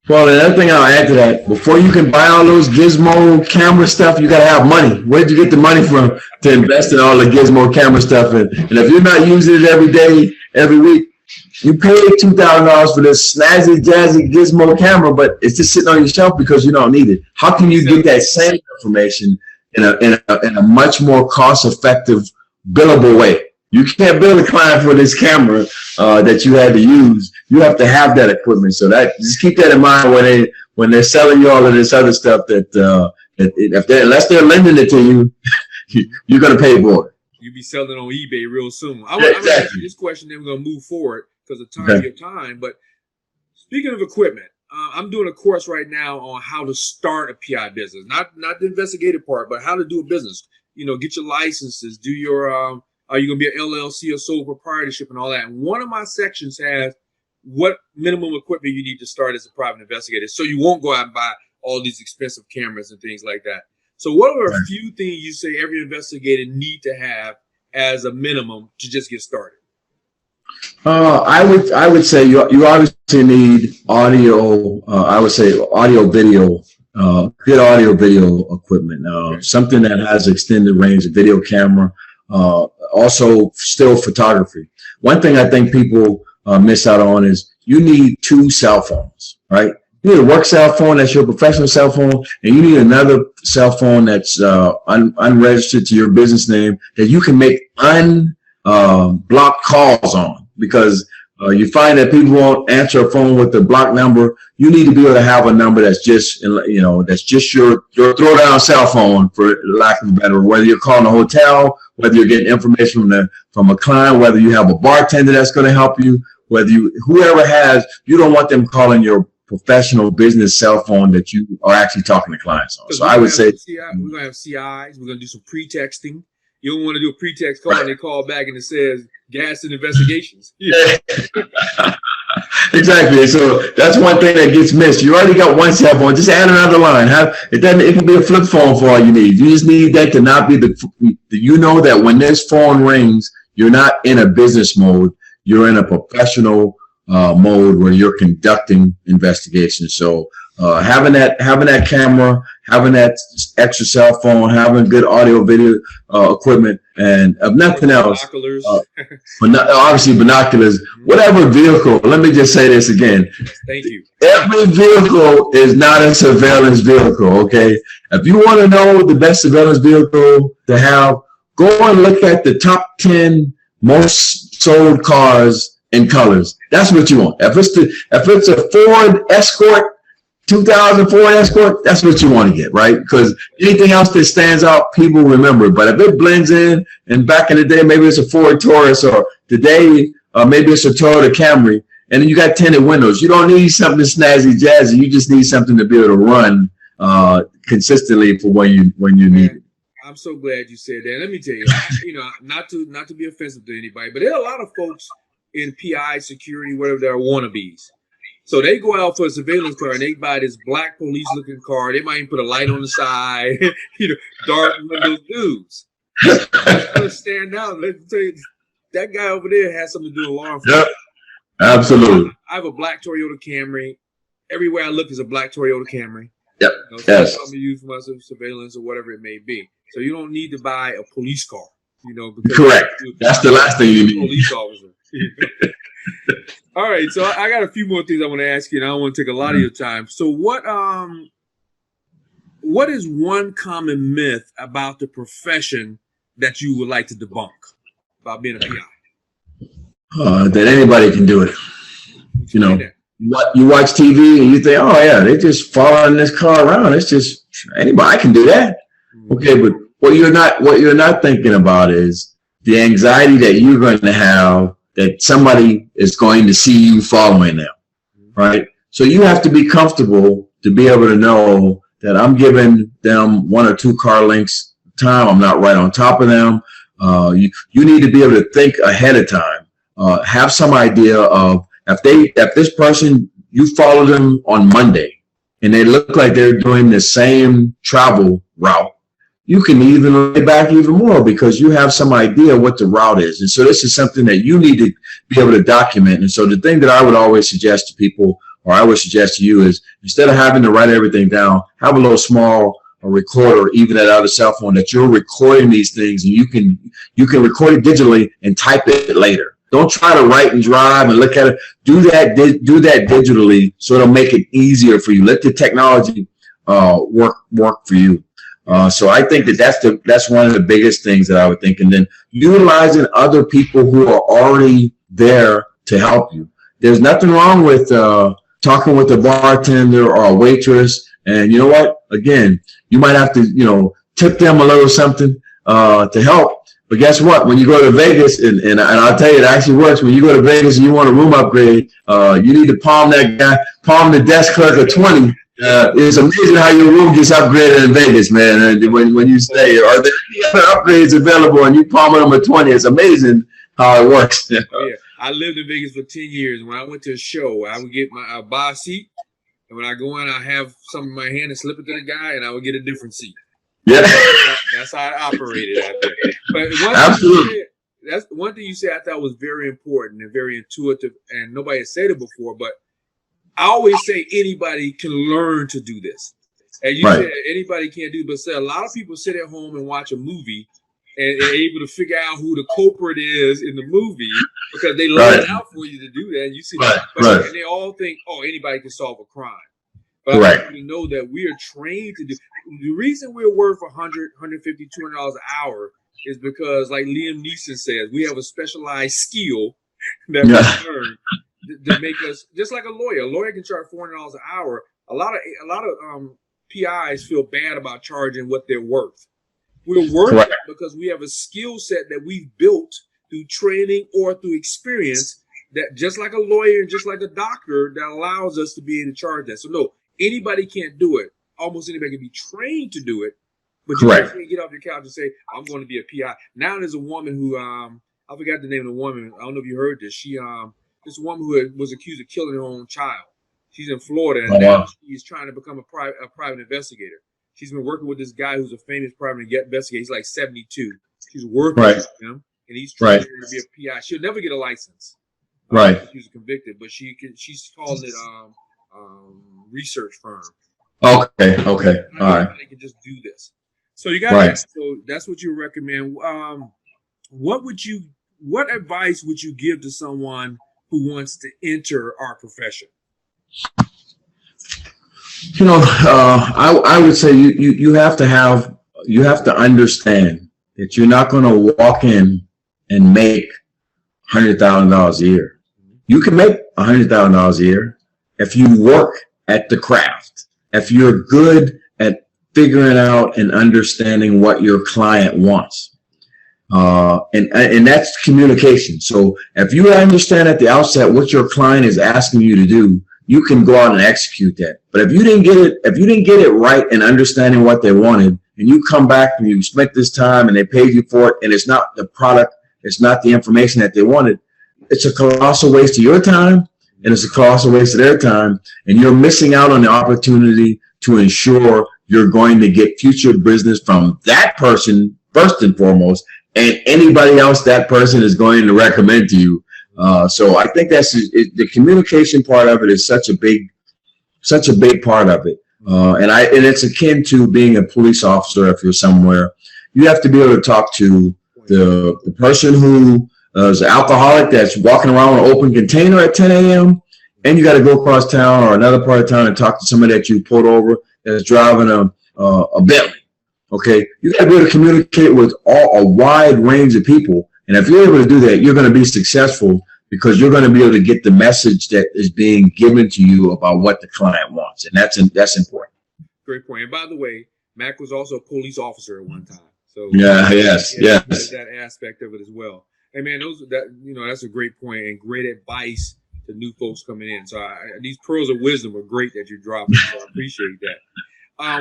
Well, another thing I'll add to that, before you can buy all those gizmo camera stuff, you got to have money. Where'd you get the money from to invest in all the gizmo camera stuff? And if you're not using it every day, every week, you paid $2,000 for this snazzy, jazzy gizmo camera, but it's just sitting on your shelf because you don't need it. How can you get that same information in a much more cost-effective, billable way? You can't bill a client for this camera that you had to use. You have to have that equipment. So that just keep that in mind when they're selling you all of this other stuff unless they're lending it to you, you're going to pay for it. You'll be selling on eBay real soon. I'm going to ask you this question, then we're going to move forward because of time. But speaking of equipment, I'm doing a course right now on how to start a PI business, not the investigative part, but how to do a business. Get your licenses, do your are you going to be an LLC or sole proprietorship and all that. And one of my sections has what minimum equipment you need to start as a private investigator, so you won't go out and buy all these expensive cameras and things like that. So what are a few things you say every investigator need to have as a minimum to just get started? I would say you obviously need audio. I would say audio video, good audio video equipment, something that has extended range, a video camera, also still photography. One thing I think people miss out on is you need 2 cell phones, right? You need a work cell phone that's your professional cell phone, and you need another cell phone that's unregistered to your business name that you can make unblocked calls on, because you find that people won't answer a phone with the blocked number. You need to be able to have a number that's just, that's just your throw down cell phone, for lack of a better word. Whether you're calling a hotel, whether you're getting information from a client, whether you have a bartender that's going to help you, whoever you don't want them calling your professional business cell phone that you are actually talking to clients on. So I would say we're going to have CIs. We're going to do some pre-texting. You don't want to do a pre-text call and they call back and it says Gadsden Investigations. Exactly. So that's one thing that gets missed. You already got one cell phone. Just add another line. It can be a flip phone for all you need. You just need that to not be that when this phone rings, you're not in a business mode. You're in a professional mode where you're conducting investigations. So having that camera, having that extra cell phone, having good audio video equipment, and if nothing else, obviously binoculars, whatever vehicle. Let me just say this again. Thank you. Every vehicle is not a surveillance vehicle. Okay, if you want to know the best surveillance vehicle to have, go and look at the top 10 most sold cars in colors. That's what you want. If it's a Ford Escort, 2004 Escort, that's what you want to get, right? Because anything else that stands out, people remember. But if it blends in, and back in the day, maybe it's a Ford Taurus, or today, maybe it's a Toyota Camry, and then you got tinted windows. You don't need something snazzy jazzy. You just need something to be able to run consistently for when you need it. I'm so glad you said that. Let me tell you, not to be offensive to anybody, but there are a lot of folks in PI security, whatever, they're wannabes. So they go out for a surveillance car and they buy this black police looking car. They might even put a light on the side, dark windows dudes. That's gonna stand out. Let me tell you, that guy over there has something to do with law enforcement. Yep, absolutely. I have a black Toyota Camry. Everywhere I look is a black Toyota Camry. Yep. So yes. I'm use for my surveillance or whatever it may be. So you don't need to buy a police car. Because correct. That's the last thing you need. Police officer. All right, so I got a few more things I want to ask you, and I don't want to take a lot of your time. So what is one common myth about the profession that you would like to debunk about being a PI? That anybody can do it. You watch TV and you think, oh yeah, they just following this car around. It's just anybody can do that. Okay, but what you're not thinking about is the anxiety that you're going to have that somebody is going to see you following them, right? So you have to be comfortable to be able to know that I'm giving them 1 or 2 car lengths time. I'm not right on top of them. You need to be able to think ahead of time. Have some idea of if this person, you follow them on Monday and they look like they're doing the same travel route, you can even lay back even more because you have some idea what the route is. And so this is something that you need to be able to document. And so the thing that I would always suggest to people, or I would suggest to you, is instead of having to write everything down, have a little small recorder, even that other cell phone, that you're recording these things, and you can record it digitally and type it later. Don't try to write and drive and look at it. Do that digitally so it'll make it easier for you. Let the technology work for you. So I think that's one of the biggest things that I would think. And then utilizing other people who are already there to help you. There's nothing wrong with talking with a bartender or a waitress. And you know what? Again, you might have to, tip them a little something to help. But guess what? When you go to Vegas, and I'll tell you, it actually works. When you go to Vegas and you want a room upgrade, you need to palm the desk clerk a 20. It's amazing how your room gets upgraded in Vegas, man. And when you say, are there any other upgrades available, and you palm them a 20, it's amazing how it works. Yeah, I lived in Vegas for 10 years. And when I went to a show, I would get buy a seat. And when I go in, I have some in my hand and slip it to the guy, and I would get a different seat. Yeah, that's how it operated out there. But absolutely. That's one thing you said I thought was very important and very intuitive, and nobody has said it before. But I always say anybody can learn to do this, and you said anybody can't do it. But say a lot of people sit at home and watch a movie and are able to figure out who the culprit is in the movie because they lay it out for you to do that. And you see, and they all think, oh, anybody can solve a crime. But I want you to know that we are trained to do. The reason we're worth $100, $150, $200 an hour is because, like Liam Neeson says, we have a specialized skill that we learn to make us just like a lawyer. A lawyer can charge $400 an hour. A lot of PIs feel bad about charging what they're worth. We're worth it because we have a skill set that we've built through training or through experience that, just like a lawyer and just like a doctor, that allows us to be able to charge that. So no. Anybody can't do it. Almost anybody can be trained to do it, but you can't get off your couch and say, "I'm going to be a PI." Now there's a woman who I forgot the name of the woman. I don't know if you heard this. She this woman who was accused of killing her own child. She's in Florida, and now she's trying to become a private investigator. She's been working with this guy who's a famous private investigator. He's like 72. She's working with him, and he's trying to be a PI. She'll never get a license. She was convicted, but she's calling it research firm. Okay. All right. They can just do this. So you got so that's what you recommend. What advice would you give to someone who wants to enter our profession? I would say you have to understand that you're not going to walk in and make $100,000 a year. You can make $100,000 a year if you work at the craft, if you're good at figuring out and understanding what your client wants. And that's communication. So if you understand at the outset what your client is asking you to do, you can go out and execute that. But if you didn't get it right in understanding what they wanted, and you come back and you spent this time and they paid you for it, and it's not the product, it's not the information that they wanted, it's a colossal waste of your time, and it's a colossal waste of their time, and you're missing out on the opportunity to ensure you're going to get future business from that person first and foremost, and anybody else that person is going to recommend to you. So I think the communication part of it is such a big part of it. And it's akin to being a police officer. If you're somewhere, you have to be able to talk to the person who is an alcoholic that's walking around with an open container at 10 a.m. And you got to go across town or another part of town and talk to somebody that you pulled over that's driving a Bentley. Okay, you got to be able to communicate with a wide range of people. And if you're able to do that, you're going to be successful because you're going to be able to get the message that is being given to you about what the client wants. And that's important. Great point. And by the way, Mack was also a police officer at one time. So yes. That aspect of it as well. Hey man, that's a great point and great advice to new folks coming in. So these pearls of wisdom are great that you're dropping. So I appreciate that.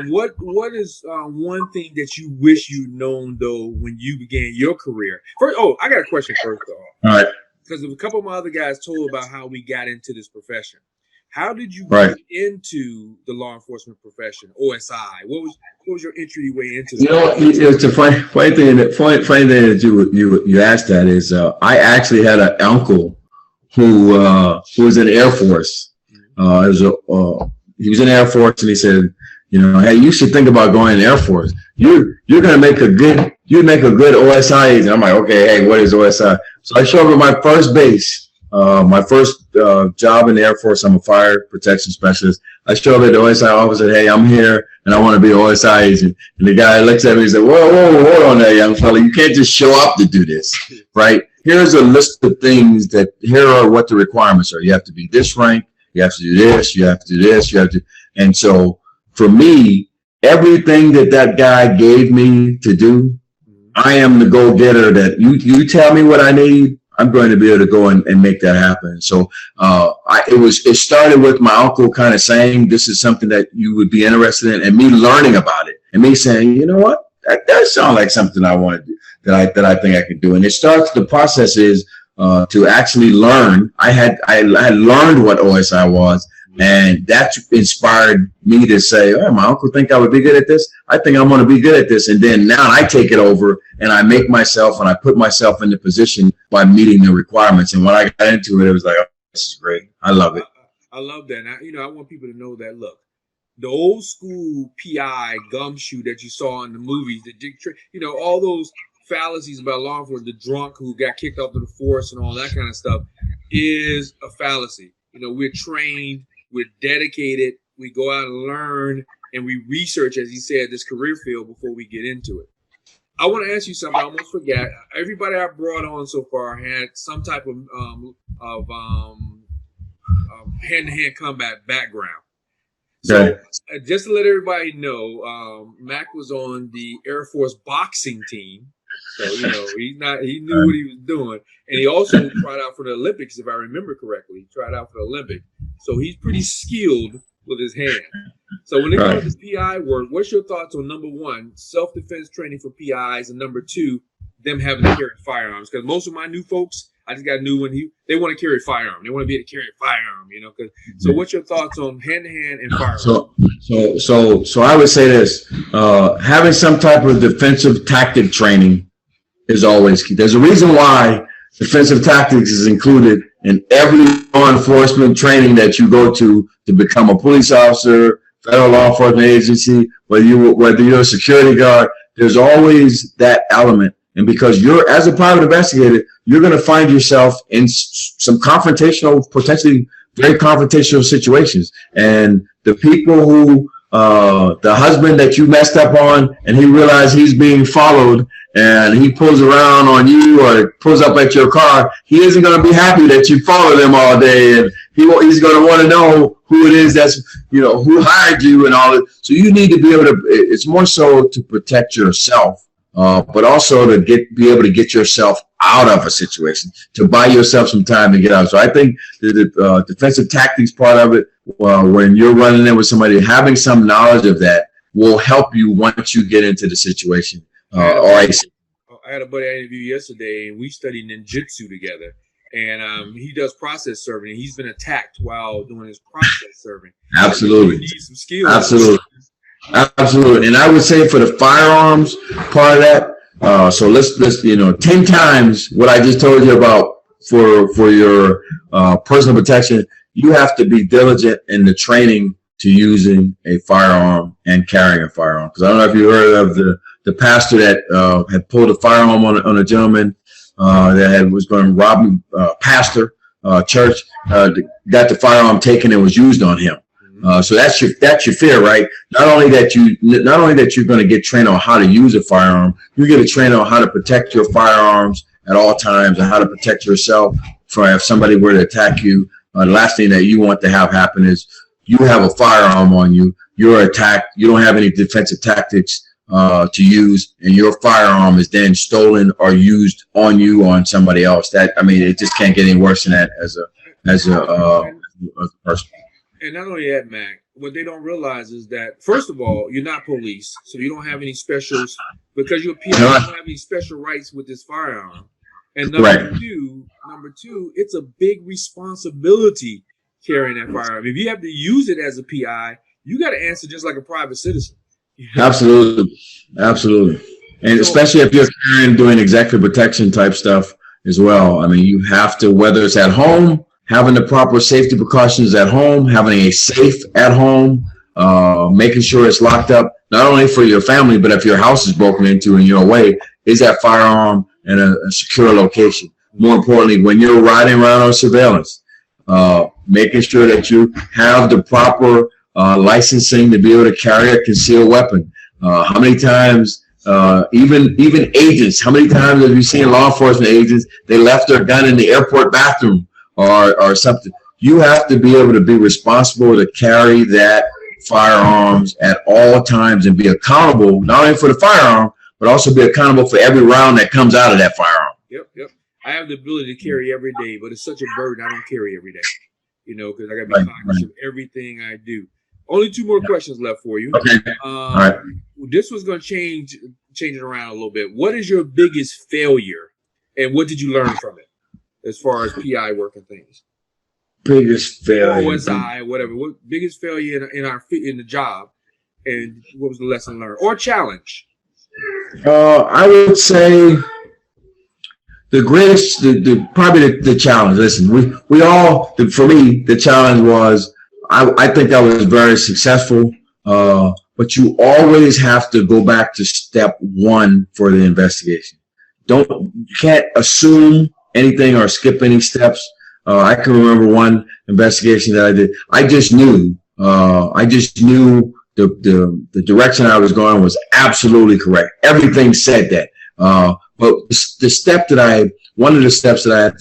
What is one thing that you wish you'd known though when you began your career? First, I got a question first though. All right. Because a couple of my other guys told about how we got into this profession. How did you get into the law enforcement profession, OSI? What was your entryway into this? It's a funny thing that you asked that is I actually had an uncle who was in the Air Force. He was in the Air Force, and he said, hey, you should think about going in the Air Force. You're gonna make a good OSI agent. I'm like, okay, hey, what is OSI? So I showed up at my first base My first job in the Air Force, I'm a fire protection specialist. I show up at the OSI office and hey, I'm here and I want to be an OSI agent. And the guy looks at me and says, whoa, hold on there, young fella. You can't just show up to do this, right? Here's a list of things that here are what the requirements are. You have to be this rank. You have to do this. You have to do this. You have to. And so for me, everything that guy gave me to do, I am the go-getter that you tell me what I need. I'm going to be able to go and make that happen. So it started with my uncle kind of saying, this is something that you would be interested in, and me learning about it and me saying, you know what, that does sound like something I want to do, that I think I can do. And the process is to actually learn. I had learned what OSI was, and that inspired me to say, oh, my uncle think I would be good at this. I think I'm going to be good at this. And then now I take it over and I make myself and I put myself in the position by meeting the requirements. And when I got into it, it was like, oh, this is great. I love it. I love that. And I want people to know that, look, the old school PI gumshoe that you saw in the movies, all those fallacies about law enforcement, the drunk who got kicked off to the force and all that kind of stuff is a fallacy. We're trained. We're dedicated. We go out and learn, and we research, as he said, this career field before we get into it. I want to ask you something. I almost forgot. Everybody I brought on so far had some type of hand-to-hand combat background. So just to let everybody know, Mack was on the Air Force boxing team. So, he knew what he was doing. And he also tried out for the Olympics, if I remember correctly. He tried out for the Olympics. So he's pretty skilled with his hand. So when it comes to PI work, what's your thoughts on, number one, self-defense training for PIs, and number two, them having to carry firearms? Because most of my new folks, I just got a new one, they want to carry a firearm. They want to be able to carry a firearm, So what's your thoughts on hand-to-hand and firearms? So I would say this, having some type of defensive tactic training is always key. There's a reason why defensive tactics is included in every law enforcement training that you go to become a police officer, federal law enforcement agency, whether you're a security guard. There's always that element. And because you're, as a private investigator, you're going to find yourself in some potentially very confrontational situations. And the people who, the husband that you messed up on, and he realized he's being followed, and he pulls around on you or pulls up at your car, he isn't going to be happy that you follow them all day. And he's going to want to know who it is that's, who hired you and all that. So you need to be able to, it's more so to protect yourself, but also to be able to get yourself out of a situation, to buy yourself some time to get out. So I think the defensive tactics part of it, when you're running in with somebody, having some knowledge of that will help you once you get into the situation. I had a buddy I interviewed yesterday, and we studied ninjutsu together. And he does process serving, and he's been attacked while doing his process serving. Absolutely. You need some skills. Absolutely. And I would say for the firearms part of that, so let's 10 times what I just told you about for your personal protection, you have to be diligent in the training to using a firearm and carrying a firearm. Because I don't know if you heard of the pastor that had pulled a firearm on a gentleman that was going to rob pastor church, got the firearm taken and was used on him. So that's your fear, right? Not only that you're going to get trained on how to use a firearm, you get to train on how to protect your firearms at all times and how to protect yourself from if somebody were to attack you. The last thing that you want to have happen is you have a firearm on you, you're attacked, you don't have any defensive tactics to use, and your firearm is then stolen or used on you or on somebody else. It just can't get any worse than that as a person. And not only that, Mac, what they don't realize is that, first of all, you're not police, so you don't have any specials, because you're PI, you don't have any special rights with this firearm. And number two, it's a big responsibility carrying that firearm. If you have to use it as a PI, you got to answer just like a private citizen. Absolutely. And especially if you're doing executive protection type stuff as well. You have to, whether it's at home, having the proper safety precautions at home, having a safe at home, making sure it's locked up, not only for your family, but if your house is broken into and you're away, is that firearm in a secure location. More importantly, when you're riding around on surveillance, making sure that you have the proper licensing to be able to carry a concealed weapon. How many times, even agents, how many times have you seen law enforcement agents, they left their gun in the airport bathroom or something? You have to be able to be responsible to carry that firearms at all times and be accountable, not only for the firearm, but also be accountable for every round that comes out of that firearm. Yep. I have the ability to carry every day, but it's such a burden I don't carry every day, because I got to be conscious of everything I do. Only two more questions left for you. Okay. All right. This was going to change it around a little bit. What is your biggest failure, and what did you learn from it as far as PI work and things? Biggest failure. OSI, whatever. What biggest failure in the job, and what was the lesson learned or challenge? I would say the greatest, probably the challenge. Listen, we all, for me, the challenge was I think I was very successful, but you always have to go back to step one for the investigation. You can't assume anything or skip any steps. I can remember one investigation that I did. I just knew the direction I was going was absolutely correct. Everything said that. But one of the steps that I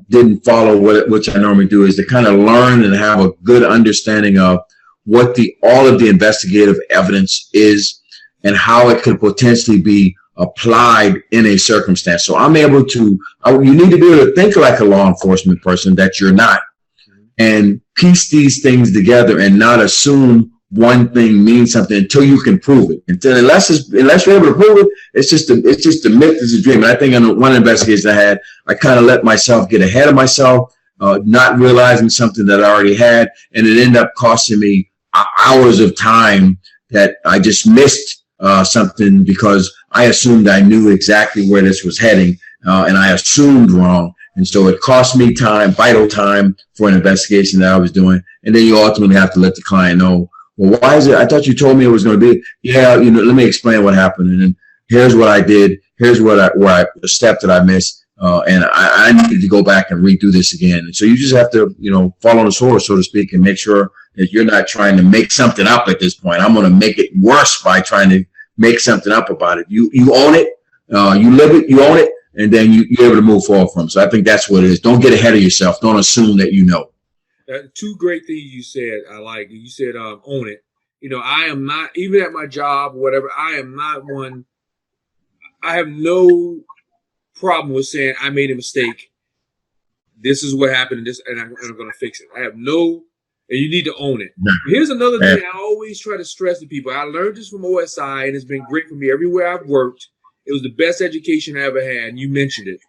didn't follow, which I normally do, is to kind of learn and have a good understanding of what all of the investigative evidence is and how it could potentially be applied in a circumstance. So I'm able to, you need to be able to think like a law enforcement person that you're not, and piece these things together and not assume one thing means something until you can prove it. Unless you're able to prove it, it's just a myth, it's a dream. And I think on one investigation I had, I kind of let myself get ahead of myself, not realizing something that I already had, and it ended up costing me hours of time that I just missed something because I assumed I knew exactly where this was heading, and I assumed wrong. And so it cost me time, vital time, for an investigation that I was doing. And then you ultimately have to let the client know, well, why is it? I thought you told me it was going to be. Yeah, let me explain what happened. And then here's what I did. Here's the step that I missed. And I needed to go back and redo this again. And so you just have to, fall on the sword, so to speak, and make sure that you're not trying to make something up at this point. I'm going to make it worse by trying to make something up about it. You own it, you live it, you own it, and then you're able to move forward from it. So I think that's what it is. Don't get ahead of yourself. Don't assume that you know. Two great things you said. I like you said, own it. I am not, even at my job, whatever. I am not one. I have no problem with saying I made a mistake. This is what happened, and I'm going to fix it. I have no. And you need to own it. Here's another thing I always try to stress to people. I learned this from OSI, and it's been great for me everywhere I've worked. It was the best education I ever had, and you mentioned it.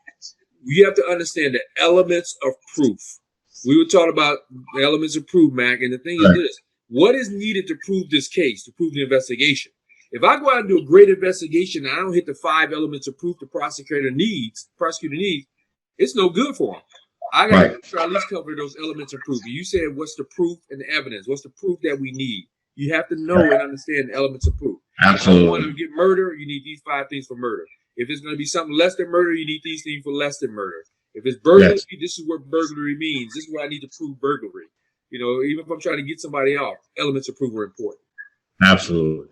You have to understand the elements of proof. We were talking about the elements of proof, Mac, and the thing is this. What is needed to prove this case, to prove the investigation? If I go out and do a great investigation and I don't hit the 5 elements of proof the prosecutor needs, it's no good for them. I got to make sure I at least cover those elements of proof. You said, what's the proof and the evidence? What's the proof that we need? You have to know and understand the elements of proof. Absolutely. If you want to get murder, you need these 5 things for murder. If it's going to be something less than murder, you need these things for less than murder. If it's burglary, this is what burglary means. This is what I need to prove burglary. Even if I'm trying to get somebody off, elements of proof are important. Absolutely.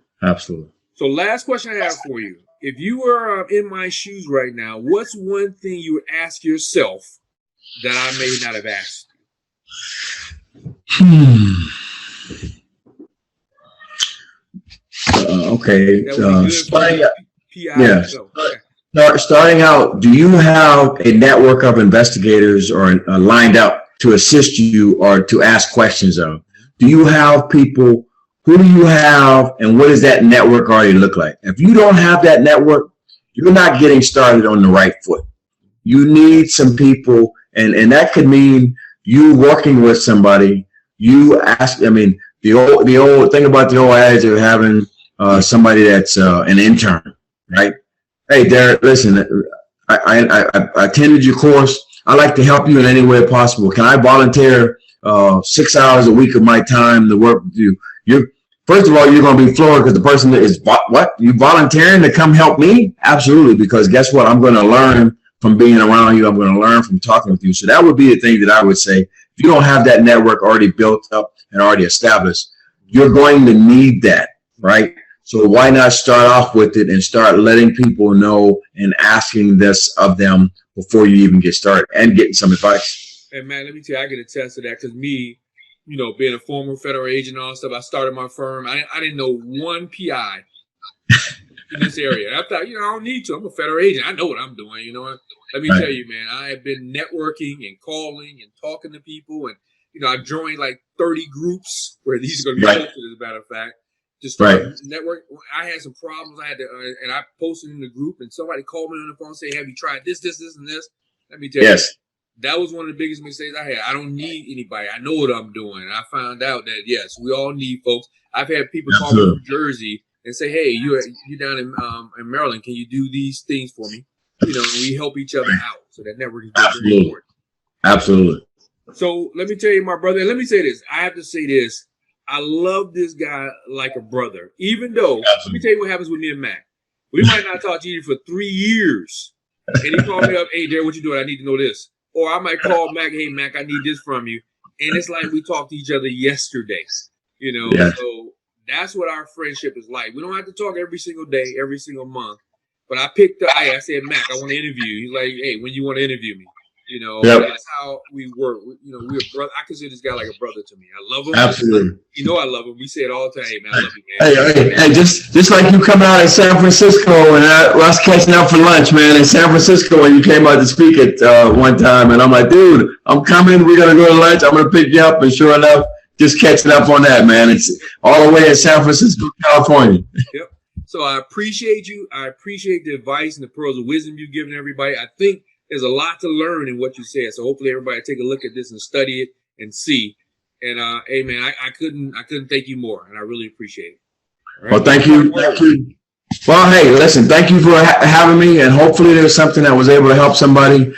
So last question I have for you. If you were in my shoes right now, what's one thing you would ask yourself that I may not have asked you? Okay. PI, starting out, do you have a network of investigators or lined up to assist you or to ask questions of? Do you have people? Who do you have, and what does that network already look like? If you don't have that network, you're not getting started on the right foot. You need some people, and that could mean you working with somebody. You ask. The old thing about the old adage of having somebody that's an intern, right? Hey, Derek, listen, I attended your course. I'd like to help you in any way possible. Can I volunteer 6 hours a week of my time to work with you? First of all, you're going to be floored because the person is, what? You volunteering to come help me? Absolutely, because guess what? I'm going to learn from being around you. I'm going to learn from talking with you. So that would be the thing that I would say. If you don't have that network already built up and already established, you're going to need that, right? So why not start off with it and start letting people know and asking this of them before you even get started and getting some advice. And man, let me tell you, I can attest to that because me, being a former federal agent and all that stuff, I started my firm. I didn't know one PI in this area. I thought, I don't need to. I'm a federal agent. I know what I'm doing. Let me tell you, man, I have been networking and calling and talking to people. And, I joined like 30 groups where these are going to be posted, as a matter of fact. Just started network. I had some problems. I had to, and I posted in the group, and somebody called me on the phone and said, "Have you tried this, and this?" Let me tell you, that was one of the biggest mistakes I had. I don't need anybody. I know what I'm doing. And I found out that yes, we all need folks. I've had people call me from Jersey and say, "Hey, you down in Maryland? Can you do these things for me?" And we help each other out. So that network is very important. Absolutely. So let me tell you, my brother. And let me say this. I have to say this. I love this guy like a brother, even though, let me tell you what happens with me and Mac. We might not talk to you for 3 years. And he called me up, "Hey, Darren, what you doing? I need to know this." Or I might call Mac, "Hey, Mac, I need this from you." And it's like we talked to each other yesterday, So that's what our friendship is like. We don't have to talk every single day, every single month. But I picked up, I said, "Mac, I want to interview you." He's like, "Hey, when you want to interview me?" That's how we work. We're brother. I consider this guy like a brother to me. I love him. Absolutely. I love him. We say it all the time. "Hey, man, I love you, man." Hey, just like you come out in San Francisco and us catching up for lunch, man, in San Francisco when you came out to speak at one time. And I'm like, "Dude, I'm coming. We're going to go to lunch. I'm going to pick you up." And sure enough, just catching up on that, man. It's all the way in San Francisco, California. Yep. So I appreciate you. I appreciate the advice and the pearls of wisdom you've given everybody. I think there's a lot to learn in what you said. So hopefully everybody take a look at this and study it and see. And hey man, I couldn't thank you more, and I really appreciate it. Right? Well, thank you. Well, hey, listen, thank you for having me, and hopefully there's something that was able to help somebody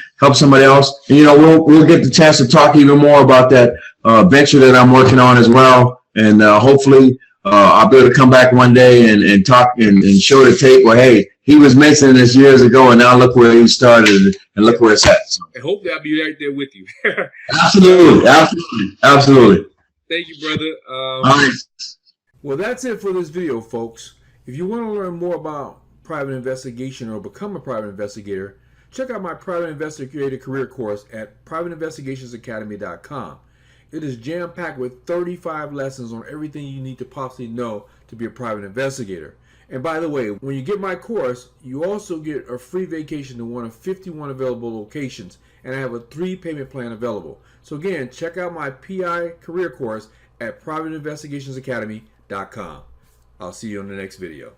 else. And we'll get the chance to talk even more about that venture that I'm working on as well. And hopefully I'll be able to come back one day and talk and show the tape where, hey, he was mentioning this years ago, and now look where he started and look where it's at. So. And hopefully I'll be right there with you. Absolutely. Thank you, brother. All right. Well, that's it for this video, folks. If you want to learn more about private investigation or become a private investigator, check out my Private Investigator career course at privateinvestigationsacademy.com. It is jam-packed with 35 lessons on everything you need to possibly know to be a private investigator. And by the way, when you get my course, you also get a free vacation to one of 51 available locations, and I have a 3-payment plan available. So again, check out my PI career course at privateinvestigationsacademy.com. I'll see you on the next video.